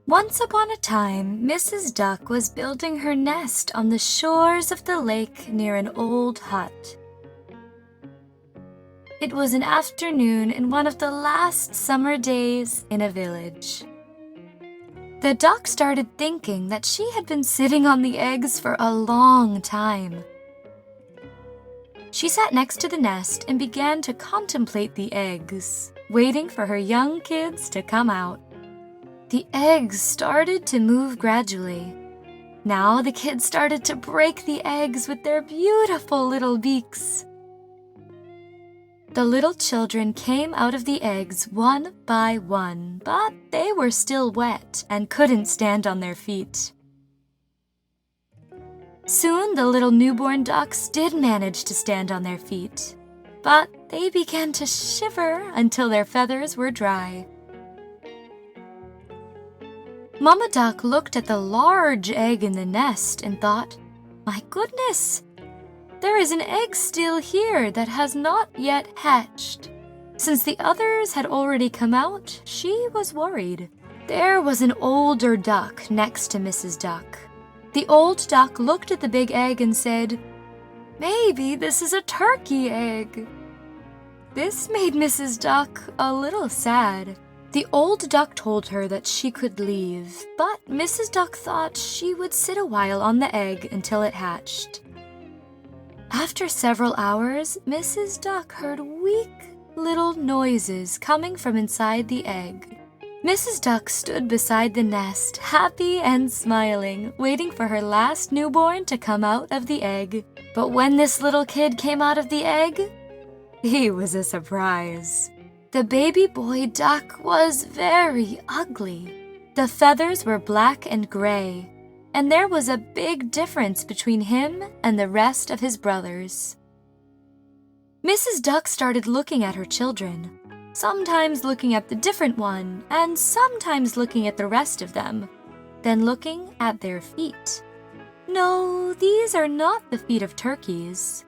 Once upon a time, Mrs. Duck was building her nest on the shores of the lake near an old hut. It was an afternoon in one of the last summer days in a village. The duck started thinking that she had been sitting on the eggs for a long time. She sat next to the nest and began to contemplate the eggs, waiting for her young kids to come out. The eggs started to move gradually. Now the kids started to break the eggs with their beautiful little beaks. The little children came out of the eggs one by one, but they were still wet and couldn't stand on their feet. Soon the little newborn ducks did manage to stand on their feet, but they began to shiver until their feathers were dry. Mama Duck looked at the large egg in the nest and thought, "My goodness! There is an egg still here that has not yet hatched." Since the others had already come out, she was worried. There was an older duck next to Mrs. Duck. The old duck looked at the big egg and said, "Maybe this is a turkey egg." This made Mrs. Duck a little sad. The old duck told her that she could leave, but Mrs. Duck thought she would sit a while on the egg until it hatched. After several hours, Mrs. Duck heard weak little noises coming from inside the egg. Mrs. Duck stood beside the nest, happy and smiling, waiting for her last newborn to come out of the egg. But when this little kid came out of the egg, he was a surprise. The baby boy duck was very ugly. The feathers were black and gray, and there was a big difference between him and the rest of his brothers. Mrs. Duck started looking at her children, sometimes looking at the different one, and sometimes looking at the rest of them, then looking at their feet. No, these are not the feet of turkeys.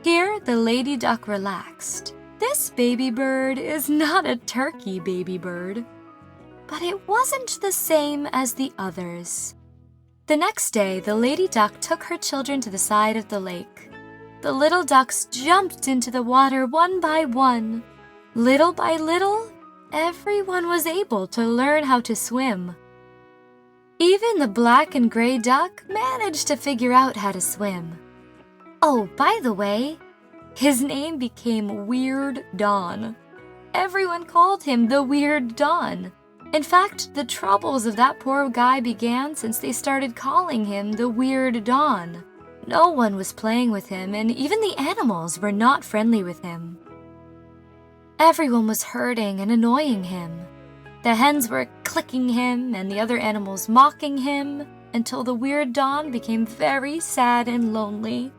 Here, the lady duck relaxed. This baby bird is not a turkey baby bird. But it wasn't the same as the others. The next day, the lady duck took her children to the side of the lake. The little ducks jumped into the water one by one. Little by little, everyone was able to learn how to swim. Even the black and gray duck managed to figure out how to swim. Oh, by the way, his name became Weird Don. Everyone called him the Weird Don. In fact, the troubles of that poor guy began since they started calling him the Weird Don. No one was playing with him, and even the animals were not friendly with him. Everyone was hurting and annoying him. The hens were clicking him, and the other animals mocking him, until the Weird Don became very sad and lonely.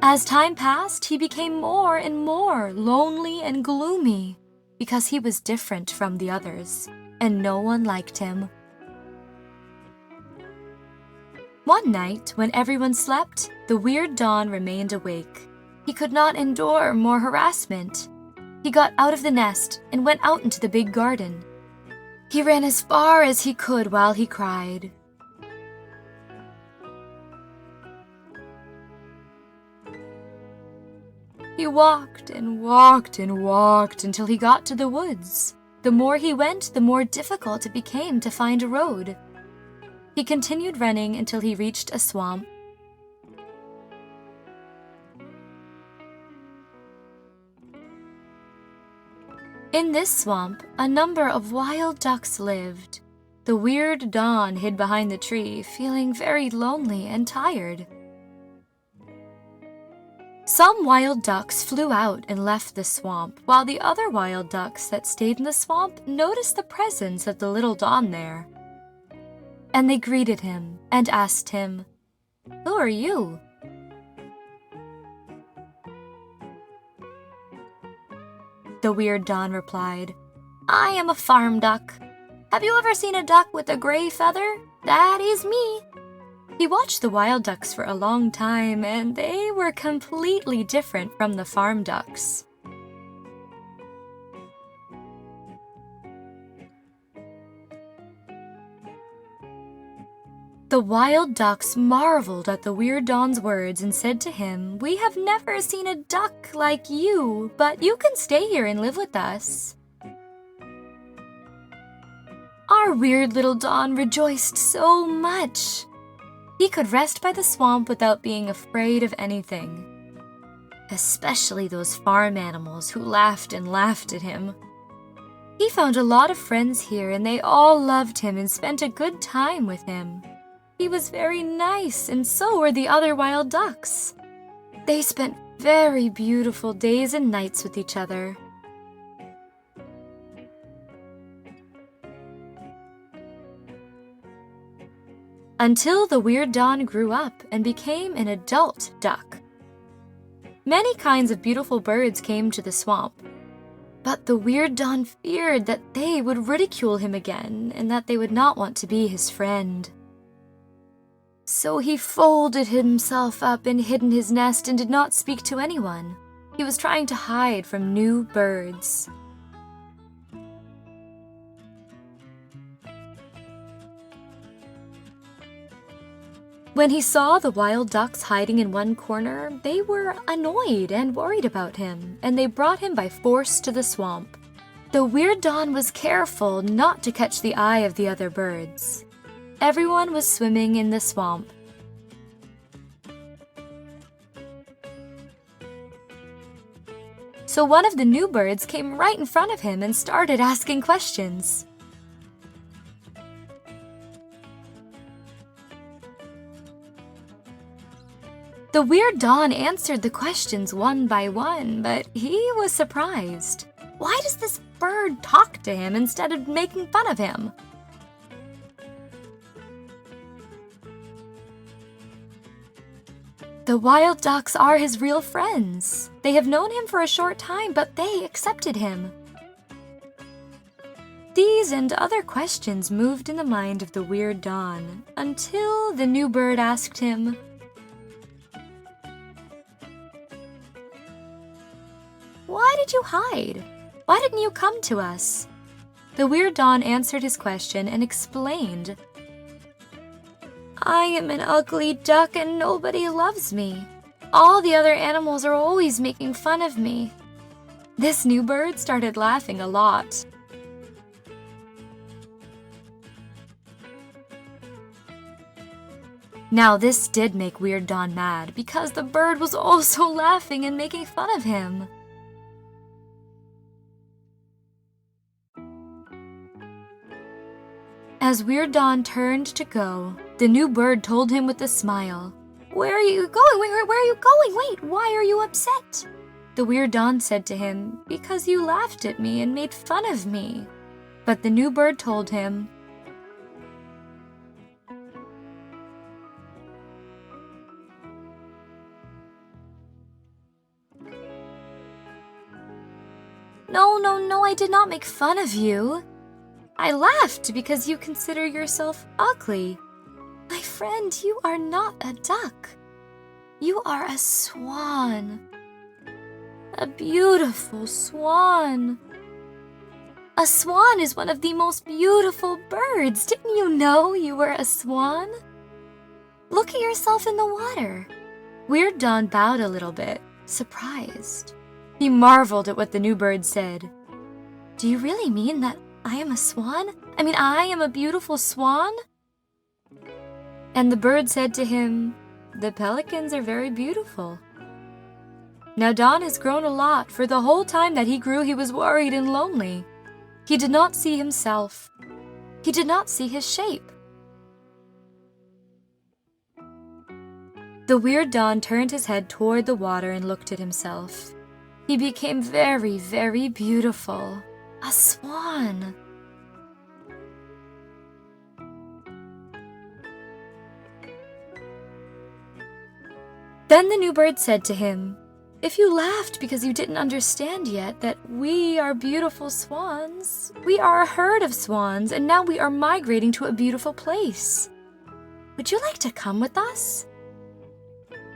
As time passed, he became more and more lonely and gloomy because he was different from the others, and no one liked him. One night, when everyone slept, the Weird Don remained awake. He could not endure more harassment. He got out of the nest and went out into the big garden. He ran as far as he could while he cried. He walked and walked and walked until he got to the woods. The more he went, the more difficult it became to find a road. He continued running until he reached a swamp. In this swamp, a number of wild ducks lived. The Weird Don hid behind the tree, feeling very lonely and tired. Some wild ducks flew out and left the swamp, while the other wild ducks that stayed in the swamp noticed the presence of the little Don there. And they greeted him and asked him, "Who are you?" The Weird Don replied, "I am a farm duck. Have you ever seen a duck with a gray feather? That is me." He watched the wild ducks for a long time, and they were completely different from the farm ducks. The wild ducks marveled at the weird Don's words and said to him, "We have never seen a duck like you, but you can stay here and live with us." Our weird little Don rejoiced so much. He could rest by the swamp without being afraid of anything, especially those farm animals who laughed and laughed at him. He found a lot of friends here, and they all loved him and spent a good time with him. He was very nice, and so were the other wild ducks. They spent very beautiful days and nights with each other. Until the weird Don grew up and became an adult duck. Many kinds of beautiful birds came to the swamp, but the weird Don feared that they would ridicule him again and that they would not want to be his friend. So he folded himself up and hid in his nest and did not speak to anyone. He was trying to hide from new birds. When he saw the wild ducks hiding in one corner, they were annoyed and worried about him, and they brought him by force to the swamp. The weird Don was careful not to catch the eye of the other birds. Everyone was swimming in the swamp. So one of the new birds came right in front of him and started asking questions. The weird Don answered the questions one by one, but he was surprised. Why does this bird talk to him instead of making fun of him? The wild ducks are his real friends. They have known him for a short time, but they accepted him. These and other questions moved in the mind of the weird Don until the new bird asked him, "Why did you hide? Why didn't you come to us?" The weird Don answered his question and explained, "I am an ugly duck and nobody loves me. All the other animals are always making fun of me." This new bird started laughing a lot. Now this did make Weird Don mad because the bird was also laughing and making fun of him. As Weird Don turned to go, the new bird told him with a smile, "Where are you going? Where are you going? Wait, why are you upset?" The weird Don said to him, "Because you laughed at me and made fun of me." But the new bird told him, No, I did not make fun of you. I laughed because you consider yourself ugly. My friend, you are not a duck. You are a swan. A beautiful swan. A swan is one of the most beautiful birds. Didn't you know you were a swan? Look at yourself in the water. Weird Don bowed a little bit, surprised. He marveled at what the new bird said. "Do you really mean that I am a swan? I am a beautiful swan?" And the bird said to him, "The pelicans are very beautiful." Now Don has grown a lot. For the whole time that he grew, he was worried and lonely. He did not see himself. He did not see his shape. The weird Don turned his head toward the water and looked at himself. He became very, very beautiful. A swan. Then the new bird said to him, "If you laughed because you didn't understand yet that we are beautiful swans, we are a herd of swans, and now we are migrating to a beautiful place. Would you like to come with us?"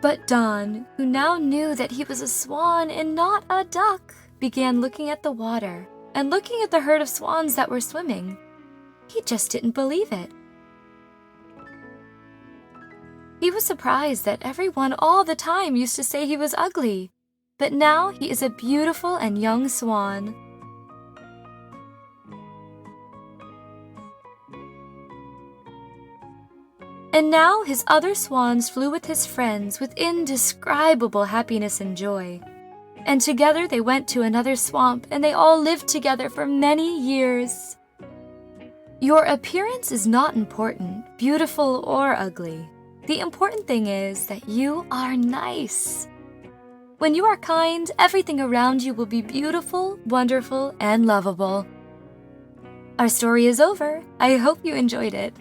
But Don, who now knew that he was a swan and not a duck, began looking at the water and looking at the herd of swans that were swimming. He just didn't believe it. He was surprised that everyone all the time used to say he was ugly, but now he is a beautiful and young swan. And now his other swans flew with his friends with indescribable happiness and joy. And together they went to another swamp, and they all lived together for many years. Your appearance is not important, beautiful or ugly. The important thing is that you are nice. When you are kind, everything around you will be beautiful, wonderful, and lovable. Our story is over. I hope you enjoyed it.